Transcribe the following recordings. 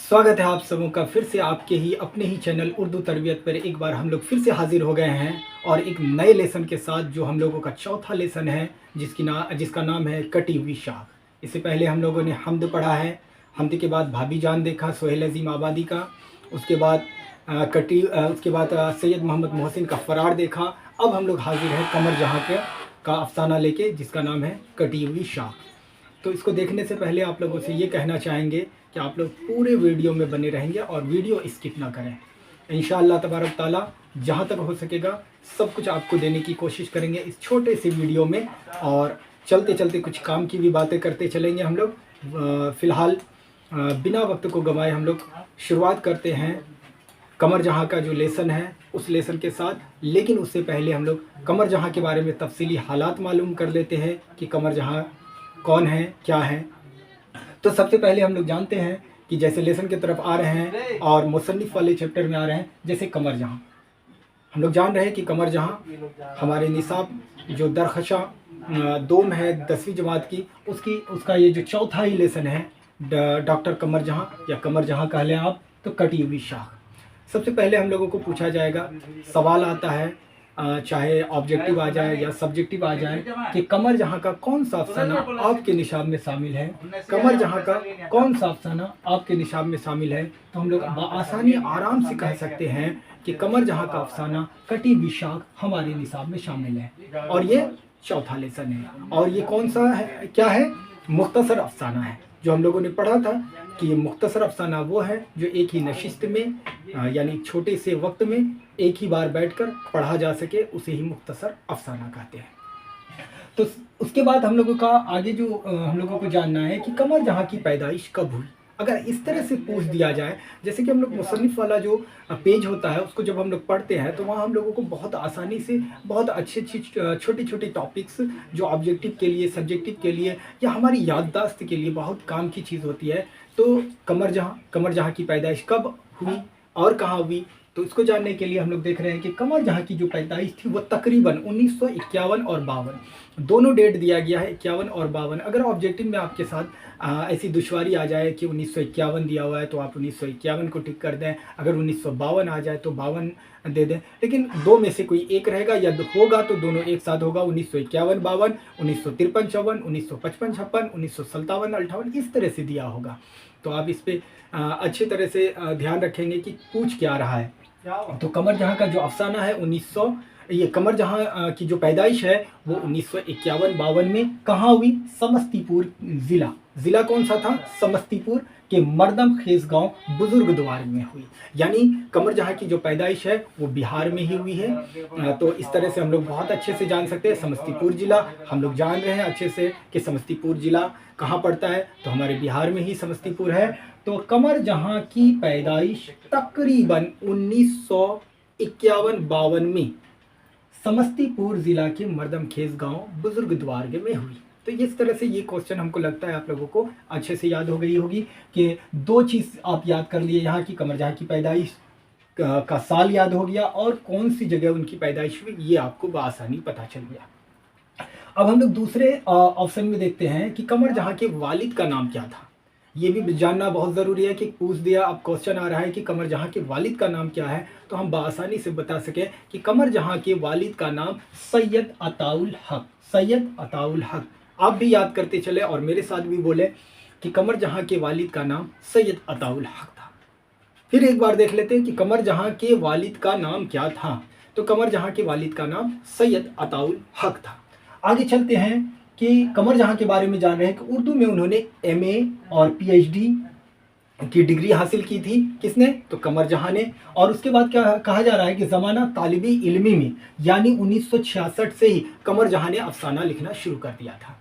स्वागत है आप सबों का फिर से आपके ही अपने ही चैनल उर्दू तरबियत पर एक बार हम लोग फिर से हाजिर हो गए हैं और एक नए लेसन के साथ जो हम लोगों का चौथा लेसन है जिसका नाम है कटी हुई शाख। इससे पहले हम लोगों ने हम्द पढ़ा है। हम्द के बाद भाभी जान देखा सोहेल अजीम आबादी का। उसके बाद सैयद मोहम्मद मोहसिन का फरार देखा। अब हम लोग हाजिर हैं कमर जहाँ का अफसाना लेके जिसका नाम है कटी हुई शाख। तो इसको देखने से पहले आप लोगों से ये कहना चाहेंगे कि आप लोग पूरे वीडियो में बने रहेंगे और वीडियो स्किप ना करें। इंशाअल्लाह तबारक ताला जहाँ तक हो सकेगा सब कुछ आपको देने की कोशिश करेंगे इस छोटे से वीडियो में। और चलते चलते कुछ काम की भी बातें करते चलेंगे हम लोग। फ़िलहाल बिना वक्त को गंवाए हम लोग शुरुआत करते हैं कमर जहाँ का जो लेसन है उस लेसन के साथ। लेकिन उससे पहले हम लोग कमर जहाँ के बारे में तफसीली हालात मालूम कर लेते हैं कि कमर जहाँ कौन है क्या है। तो सबसे पहले हम लोग जानते हैं कि जैसे लेसन की तरफ आ रहे हैं और मुसन्निफ वाले चैप्टर में आ रहे हैं। जैसे कमर जहाँ हम लोग जान रहे हैं कि कमर जहाँ हमारे निसाब जो दरखशा दोम है 10वीं जमात की उसका ये जो चौथा ही लेसन है डॉक्टर कमर जहाँ या कमर जहाँ कह लें आप तो कटी हुई शाख। सबसे पहले हम लोगों को पूछा जाएगा, सवाल आता है चाहे ऑब्जेक्टिव आ जाए या सब्जेक्टिव आ जाए कि कमर जहाँ का कौन सा अफसाना आपके निशाब में शामिल है। कमर जहाँ का कौन सा अफसाना आपके निशाब में शामिल है तो हम लोग आसानी आराम से कह सकते हैं कि कमर जहाँ का अफसाना कटी हुई शाख हमारे निशाब में शामिल है। और ये चौथा लेसन है। और ये कौन सा है, क्या है? मुख्तसर अफसाना है। जो हम लोगों ने पढ़ा था कि मुख्तसर अफसाना वो है जो एक ही नशिस्त में यानी छोटे से वक्त में एक ही बार बैठकर पढ़ा जा सके, उसे ही मुख्तसर अफसाना कहते हैं। तो उसके बाद हम लोगों का आगे जो हम लोगों को जानना है कि कमर जहाँ की पैदाइश कब हुई। अगर इस तरह से पूछ दिया जाए, जैसे कि हम लोग मुसन्निफ वाला जो पेज होता है उसको जब हम लोग पढ़ते हैं तो वहाँ हम लोगों को बहुत आसानी से बहुत अच्छी छोटी छोटी टॉपिक्स जो ऑब्जेक्टिव के लिए सब्जेक्टिव के लिए या हमारी याददाश्त के लिए बहुत काम की चीज़ होती है। तो कमर जहाँ की पैदाइश कब हुई और कहाँ हुई, तो इसको जानने के लिए हम लोग देख रहे हैं कि कमर जहाँ की जो पैदाइश थी वो तकरीबन 1951 और 52 दोनों डेट दिया गया है, 51 और 52। अगर ऑब्जेक्टिव में आपके साथ ऐसी दुश्वारी आ जाए कि 1951 दिया हुआ है तो आप 1951 को टिक कर दें, अगर 1952 आ जाए तो 52 दे दें। लेकिन दो में से कोई एक रहेगा या होगा तो दोनों एक साथ होगा। 1951 52, 1953 54, 1955 56, 1957 58 इस तरह से दिया होगा। तो आप इस पर अच्छी तरह से ध्यान रखेंगे कि पूछ क्या रहा है। तो कमर जहाँ का जो अफसाना है कमर जहाँ की जो पैदाइश है वो 1951 52 में कहाँ हुई? समस्तीपुर ज़िला कौन सा था? समस्तीपुर के मर्दम खेस गांव बुजुर्ग द्वार में हुई। यानी कमर जहाँ की जो पैदाइश है वो बिहार में ही हुई है। तो इस तरह से हम लोग बहुत अच्छे से जान सकते हैं समस्तीपुर ज़िला। हम लोग जान रहे हैं अच्छे से कि समस्तीपुर ज़िला कहाँ पड़ता है, तो हमारे बिहार में ही समस्तीपुर है। तो कमर जहाँ की पैदाइश तकरीबन 1951 52 में समस्तीपुर ज़िला के मर्दम खेस गांव बुजुर्ग द्वार में हुई। तो इस तरह से ये क्वेश्चन हमको लगता है आप लोगों को अच्छे से याद हो गई होगी कि दो चीज़ आप याद कर लिए, यहाँ की कमर जहाँ की पैदाइश का साल याद हो गया और कौन सी जगह उनकी पैदाइश हुई ये आपको बआसानी पता चल गया। अब हम लोग दूसरे ऑप्शन में देखते हैं कि कमर जहाँ के वालिद का नाम क्या था। ये भी जानना बहुत ज़रूरी है कि पूछ दिया, अब क्वेश्चन आ रहा है कि कमर जहाँ के वालिद का नाम क्या है, तो हम बआसानी से बता सकें कि कमर जहाँ के वालिद का नाम सैयद अताउल हक। आप भी याद करते चले और मेरे साथ भी बोले कि कमर जहाँ के वालिद का नाम सैयद अताउल हक था। फिर एक बार देख लेते हैं कि कमर जहाँ के वालिद का नाम क्या था। तो कमर जहाँ के वालिद का नाम सैयद अताउल हक था। आगे चलते हैं कि कमर जहाँ के बारे में जान रहे हैं कि उर्दू में उन्होंने MA और PhD की डिग्री हासिल की थी। किसने? तो कमर जहाँ ने। और उसके बाद क्या कहा जा रहा है कि ज़माना तालिबी इल्मी में यानी 1966 से ही कमर जहाँ ने अफसाना लिखना शुरू कर दिया था।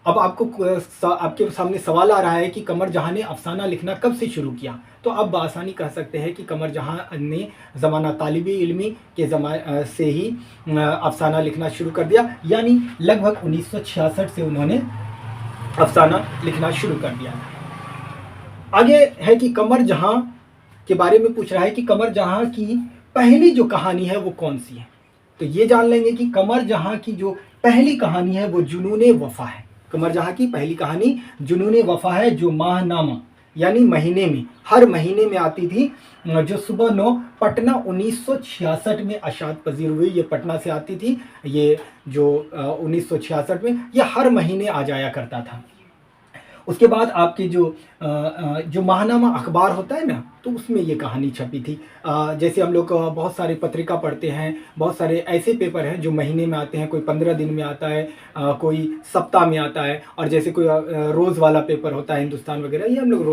अब आपके सामने सवाल आ रहा है कि कमर जहाँ ने अफसाना लिखना कब से शुरू किया, तो अब बआसानी कह सकते हैं कि कमर जहाँ ने ज़माना तालिबी इल्मी के से ही अफसाना लिखना शुरू कर दिया। यानी लगभग 1966 से उन्होंने अफसाना लिखना शुरू कर दिया। आगे है कि कमर जहाँ के बारे में पूछ रहा है कि कमर जहाँ की पहली जो कहानी है वो कौन सी है। तो ये जान लेंगे कि कमर जहाँ की जो पहली कहानी है वो जुनून वफ़ा है। कमर जहाँ की पहली कहानी जुनून वफ़ा है, जो माहनामा यानी महीने में, हर महीने में आती थी, जो सुबह 9, पटना 1966 में अशात पजीर हुई, ये पटना से आती थी। ये जो 1966 में ये हर महीने आ जाया करता था। उसके बाद आपके जो महानामा अखबार होता है ना, तो उसमें ये कहानी छपी थी। जैसे हम लोग बहुत सारे पत्रिका पढ़ते हैं, बहुत सारे ऐसे पेपर हैं जो महीने में आते हैं, कोई 15 दिन में आता है, कोई सप्ताह में आता है, और जैसे कोई रोज़ वाला पेपर होता है हिंदुस्तान वगैरह, ये हम लोग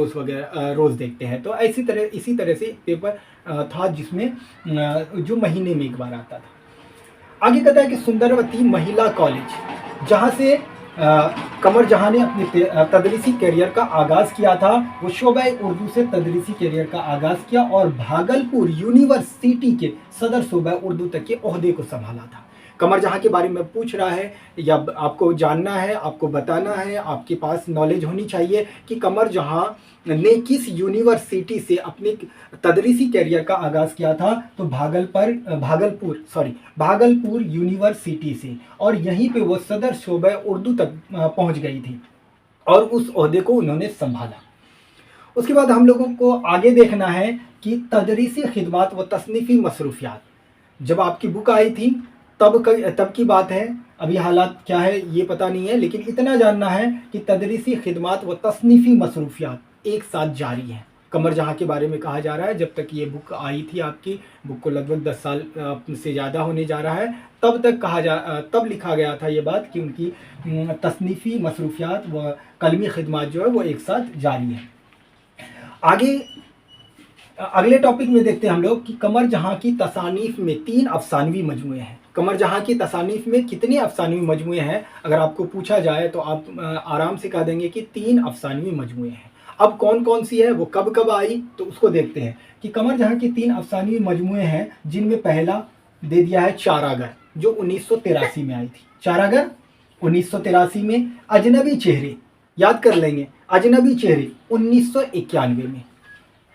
रोज़ देखते हैं। तो इसी तरह से पेपर था जिसमें जो महीने में एक बार आता था। आगे कहता है कि सुंदरवती महिला कॉलेज, जहाँ से कमर जहाँ ने अपने तदरीसी करियर का आगाज़ किया था, वो शोबा उर्दू से तदरीसी करियर का आगाज़ किया और भागलपुर यूनिवर्सिटी के सदर शोबा उर्दू तक के ओहदे को संभाला था। कमर जहाँ के बारे में पूछ रहा है, या आपको जानना है, आपको बताना है, आपके पास नॉलेज होनी चाहिए कि कमर जहाँ ने किस यूनिवर्सिटी से अपने तदरीसी करियर का आगाज़ किया था। तो भागलपुर यूनिवर्सिटी से, और यहीं पे वो सदर शोबा उर्दू तक पहुंच गई थी और उस ओहदे को उन्होंने संभाला। उसके बाद हम लोगों को आगे देखना है कि तदरीसी खिदमत व तसनीफ़ी मसरूफियात, जब आपकी बुक आई थी तब की बात है, अभी हालात क्या है ये पता नहीं है, लेकिन इतना जानना है कि तदरीसी खिदमत व तसनीफ़ी मसरूफियात एक साथ जारी हैं। कमर जहाँ के बारे में कहा जा रहा है, जब तक ये बुक आई थी, आपकी बुक को लगभग 10 साल से ज़्यादा होने जा रहा है, तब लिखा गया था ये बात कि उनकी तसनीफ़ी मसरूफियात व कलमी खिदमत जो है वो एक साथ जारी है। आगे अगले टॉपिक में देखते हैं हम लोग कि कमर जहाँ की तसानीफ़ में 3 अफसानवी मजमुए हैं। कमर जहाँ की तसानीफ़ में कितने अफसानवी मजमुए हैं, अगर आपको पूछा जाए तो आप आराम से कह देंगे कि 3 अफसानवी मजमुए हैं। अब कौन कौन सी है, वो कब कब आई, तो उसको देखते हैं कि कमर जहाँ की 3 अफसानवी मजमुए हैं, जिनमें पहला दे दिया है चारागर, जो 1983 में आई थी। चारागर 1983 में। अजनबी चेहरे याद कर लेंगे, अजनबी चेहरे 1991 में।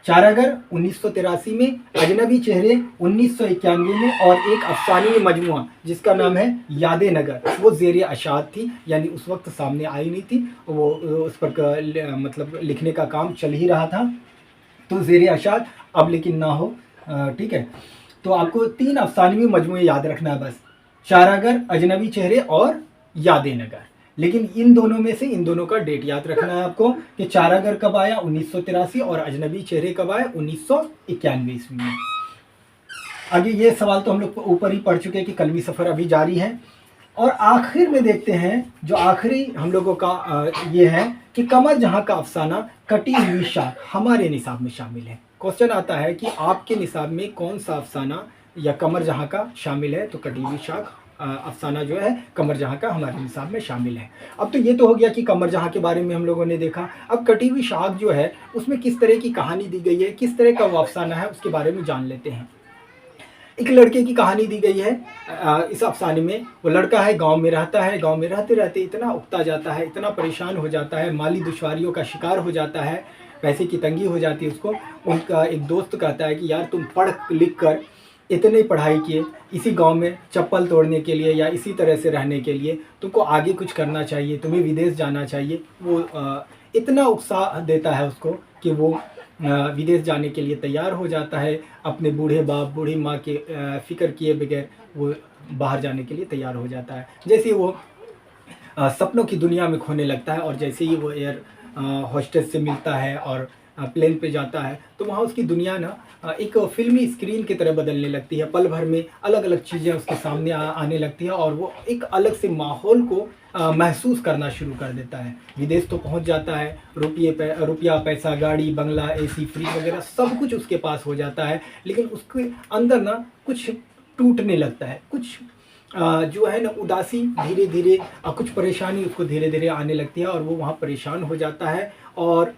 चारागर 1983 में, अजनबी चेहरे 1991 में, और एक अफसानी मजमुआ जिसका नाम है यादे नगर, वो ज़ेर अशात थी, यानी उस वक्त सामने आई नहीं थी, वो उस पर मतलब लिखने का काम चल ही रहा था, तो ज़ेर अशात अब लेकिन ना हो। ठीक है, तो आपको 3 अफसानवी मजमुए याद रखना है बस, चारागर, अजनबी चेहरे और यादे नगर। लेकिन इन दोनों का डेट याद रखना है आपको कि चारागर कब आया 1983, और अजनबी चेहरे कब आए 1991 ईस्वी में। आगे ये सवाल तो हम लोग ऊपर ही पढ़ चुके हैं कि कलमी सफ़र अभी जारी है। और आखिर में देखते हैं, जो आखिरी हम लोगों का ये है कि कमर जहाँ का अफसाना कटी हुई शाख हमारे निसाब में शामिल है। क्वेश्चन आता है कि आपके निसाब में कौन सा अफसाना या कमर जहाँ का शामिल है, तो कटी हुई शाख अफसाना जो है कमर जहाँ का हमारे निसाब में शामिल है। अब तो ये तो हो गया कि कमर जहाँ के बारे में हम लोगों ने देखा। अब कटी हुई शाख जो है उसमें किस तरह की कहानी दी गई है, किस तरह का वो अफसाना है, उसके बारे में जान लेते हैं। एक लड़के की कहानी दी गई है इस अफसाने में। वो लड़का है, गांव में रहता है, गांव में रहते रहते इतना उकता जाता है, इतना परेशान हो जाता है, माली दुश्वारियों का शिकार हो जाता है, पैसे की तंगी हो जाती है उसको। उनका एक दोस्त कहता है कि यार तुम पढ़ लिख कर इतने पढ़ाई किए, इसी गांव में चप्पल तोड़ने के लिए या इसी तरह से रहने के लिए तुमको आगे कुछ करना चाहिए, तुम्हें विदेश जाना चाहिए। वो इतना उत्साह देता है उसको कि वो विदेश जाने के लिए तैयार हो जाता है। अपने बूढ़े बाप बूढ़ी माँ के फ़िक्र किए बगैर वो बाहर जाने के लिए तैयार हो जाता है। जैसे वो सपनों की दुनिया में खोने लगता है, और जैसे ही वो एयर होस्टेस से मिलता है और प्लेन पे जाता है, तो वहाँ उसकी दुनिया ना एक फिल्मी स्क्रीन की तरह बदलने लगती है। पल भर में अलग अलग चीज़ें उसके सामने आने लगती हैं, और वो एक अलग से माहौल को महसूस करना शुरू कर देता है। विदेश तो पहुंच जाता है, रुपया पैसा, गाड़ी बंगला, एसी फ्रिज वगैरह सब कुछ उसके पास हो जाता है, लेकिन उसके अंदर ना कुछ टूटने लगता है, कुछ जो है ना उदासी धीरे धीरे, कुछ परेशानी उसको धीरे धीरे आने लगती है, और वो वहाँ परेशान हो जाता है। और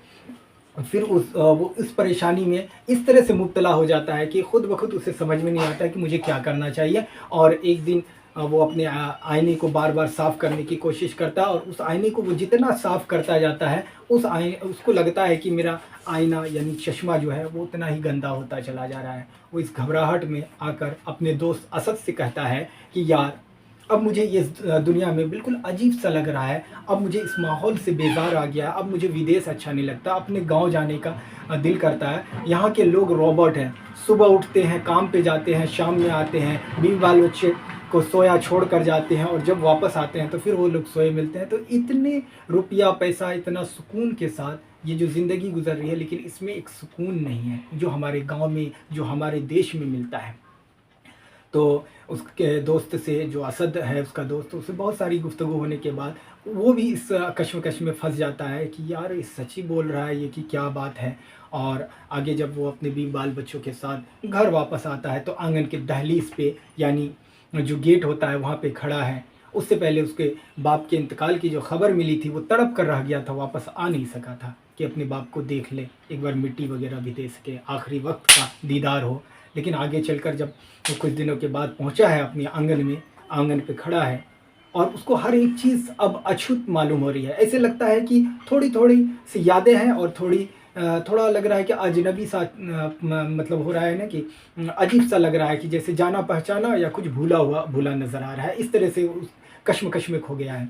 फिर वो इस परेशानी में इस तरह से मुब्तला हो जाता है कि खुद ब खुद उसे समझ में नहीं आता है कि मुझे क्या करना चाहिए। और एक दिन वो अपने आईने को बार बार साफ़ करने की कोशिश करता है, और उस आईने को वो जितना साफ़ करता जाता है उसको लगता है कि मेरा आईना यानी चश्मा जो है वो उतना ही गंदा होता चला जा रहा है। वो इस घबराहट में आकर अपने दोस्त असद से कहता है कि यार अब मुझे ये दुनिया में बिल्कुल अजीब सा लग रहा है, अब मुझे इस माहौल से बेज़ार आ गया, अब मुझे विदेश अच्छा नहीं लगता, अपने गाँव जाने का दिल करता है। यहाँ के लोग रोबोट हैं, सुबह उठते हैं, काम पे जाते हैं, शाम में आते हैं, बीवी बाल बच्चे को सोया छोड़ कर जाते हैं और जब वापस आते हैं तो फिर वो लोग सोए मिलते हैं। तो इतने रुपया पैसा इतना सुकून के साथ ये जो ज़िंदगी गुजर रही है, लेकिन इसमें एक सुकून नहीं है जो हमारे गांव में, जो हमारे देश में मिलता है। तो उसके दोस्त से, जो असद है उसका दोस्त, उससे बहुत सारी गुफ्तगू होने के बाद वो भी इस कश्मकश में फंस जाता है कि यार ये सच ही बोल रहा है ये, कि क्या बात है। और आगे जब वो अपने बीवी बाल बच्चों के साथ घर वापस आता है तो आंगन के दहलीज पे, यानी जो गेट होता है वहाँ पे खड़ा है। उससे पहले उसके बाप के इंतकाल की जो खबर मिली थी वो तड़प कर रह गया था, वापस आ नहीं सका था कि अपने बाप को देख ले, एक बार मिट्टी वगैरह भी दे सके, आखिरी वक्त का दीदार हो। लेकिन आगे चलकर जब वो कुछ दिनों के बाद पहुंचा है अपने आंगन में, आंगन पे खड़ा है और उसको हर एक चीज़ अब अछूत मालूम हो रही है। ऐसे लगता है कि थोड़ी थोड़ी सी यादें हैं और थोड़ा लग रहा है कि अजनबी सा मतलब हो रहा है ना, कि अजीब सा लग रहा है कि जैसे जाना पहचाना या कुछ भूला हुआ भूला नज़र आ रहा है। इस तरह से उस कश्मकश में खो गया है।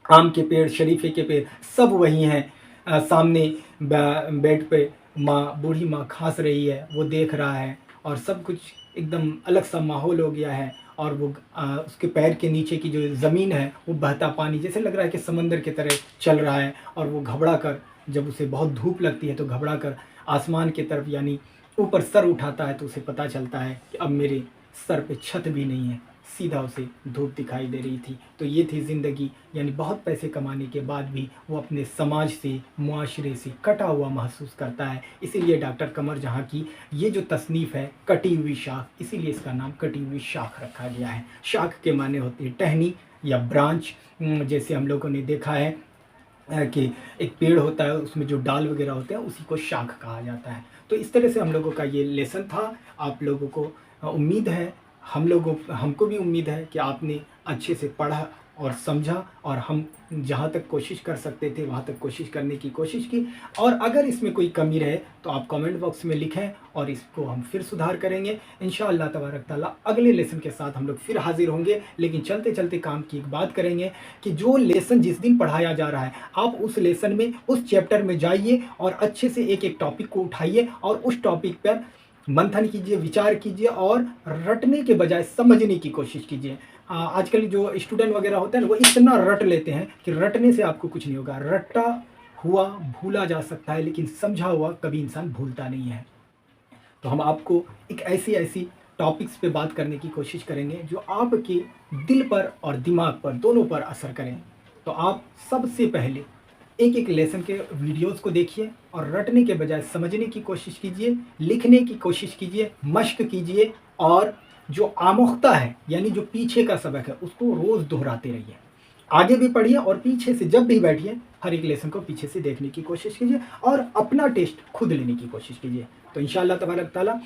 आम के पेड़, शरीफे के पेड़ सब वही हैं। सामने बेड पे माँ, बूढ़ी माँ खांस रही है, वो देख रहा है और सब कुछ एकदम अलग सा माहौल हो गया है। और वो उसके पैर के नीचे की जो ज़मीन है वो बहता पानी जैसे लग रहा है कि समंदर की तरह चल रहा है। और वो घबरा कर, जब उसे बहुत धूप लगती है तो घबरा कर आसमान की तरफ, यानी ऊपर सर उठाता है तो उसे पता चलता है कि अब मेरे सर पे छत भी नहीं है, सीधा उसे धूप दिखाई दे रही थी। तो ये थी ज़िंदगी, यानी बहुत पैसे कमाने के बाद भी वो अपने समाज से, मुआशरे से कटा हुआ महसूस करता है। इसीलिए डॉक्टर कमर जहाँ की ये जो तसनीफ़ है कटी हुई शाख, इसीलिए इसका नाम कटी हुई शाख रखा गया है। शाख के माने होते हैं टहनी या ब्रांच। जैसे हम लोगों ने देखा है कि एक पेड़ होता है, उसमें जो डाल वगैरह होते हैं उसी को शाख कहा जाता है। तो इस तरह से हम लोगों का ये लेसन था। आप लोगों को उम्मीद है, हमको भी उम्मीद है कि आपने अच्छे से पढ़ा और समझा, और हम जहाँ तक कोशिश कर सकते थे वहाँ तक कोशिश करने की कोशिश की। और अगर इसमें कोई कमी रहे तो आप कमेंट बॉक्स में लिखें और इसको हम फिर सुधार करेंगे इंशाअल्लाह तबारक ताला। अगले लेसन के साथ हम लोग फिर हाजिर होंगे। लेकिन चलते चलते काम की एक बात करेंगे कि जो लेसन जिस दिन पढ़ाया जा रहा है, आप उस लेसन में, उस चैप्टर में जाइए और अच्छे से एक एक टॉपिक को उठाइए और उस टॉपिक पर मंथन कीजिए, विचार कीजिए और रटने के बजाय समझने की कोशिश कीजिए। आजकल जो स्टूडेंट वगैरह होते हैं ना, वो इतना रट लेते हैं कि रटने से आपको कुछ नहीं होगा। रटा हुआ भूला जा सकता है, लेकिन समझा हुआ कभी इंसान भूलता नहीं है। तो हम आपको एक ऐसी ऐसी टॉपिक्स पे बात करने की कोशिश करेंगे जो आपके दिल पर और दिमाग पर, दोनों पर असर करें। तो आप सबसे पहले एक एक लेसन के वीडियोस को देखिए और रटने के बजाय समझने की कोशिश कीजिए, लिखने की कोशिश कीजिए, मश्क कीजिए और जो आमुख्ता है, यानी जो पीछे का सबक है, उसको रोज़ दोहराते रहिए। आगे भी पढ़िए और पीछे से जब भी बैठिए हर एक लेसन को पीछे से देखने की कोशिश कीजिए और अपना टेस्ट खुद लेने की कोशिश कीजिए। तो इंशाअल्लाह तबारक ताला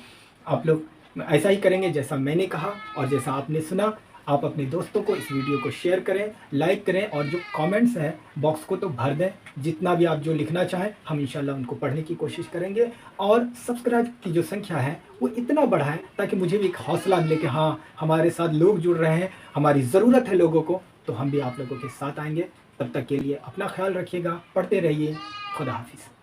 आप लोग ऐसा ही करेंगे जैसा मैंने कहा और जैसा आपने सुना। आप अपने दोस्तों को इस वीडियो को शेयर करें, लाइक करें और जो कमेंट्स हैं बॉक्स को तो भर दें। जितना भी आप जो लिखना चाहें हम इंशाल्लाह उनको पढ़ने की कोशिश करेंगे। और सब्सक्राइब की जो संख्या है वो इतना बढ़ाएं ताकि मुझे भी एक हौसला मिले कि हाँ, हमारे साथ लोग जुड़ रहे हैं, हमारी ज़रूरत है लोगों को, तो हम भी आप लोगों के साथ आएंगे। तब तक के लिए अपना ख्याल रखिएगा, पढ़ते रहिए। खुदा हाफिज़।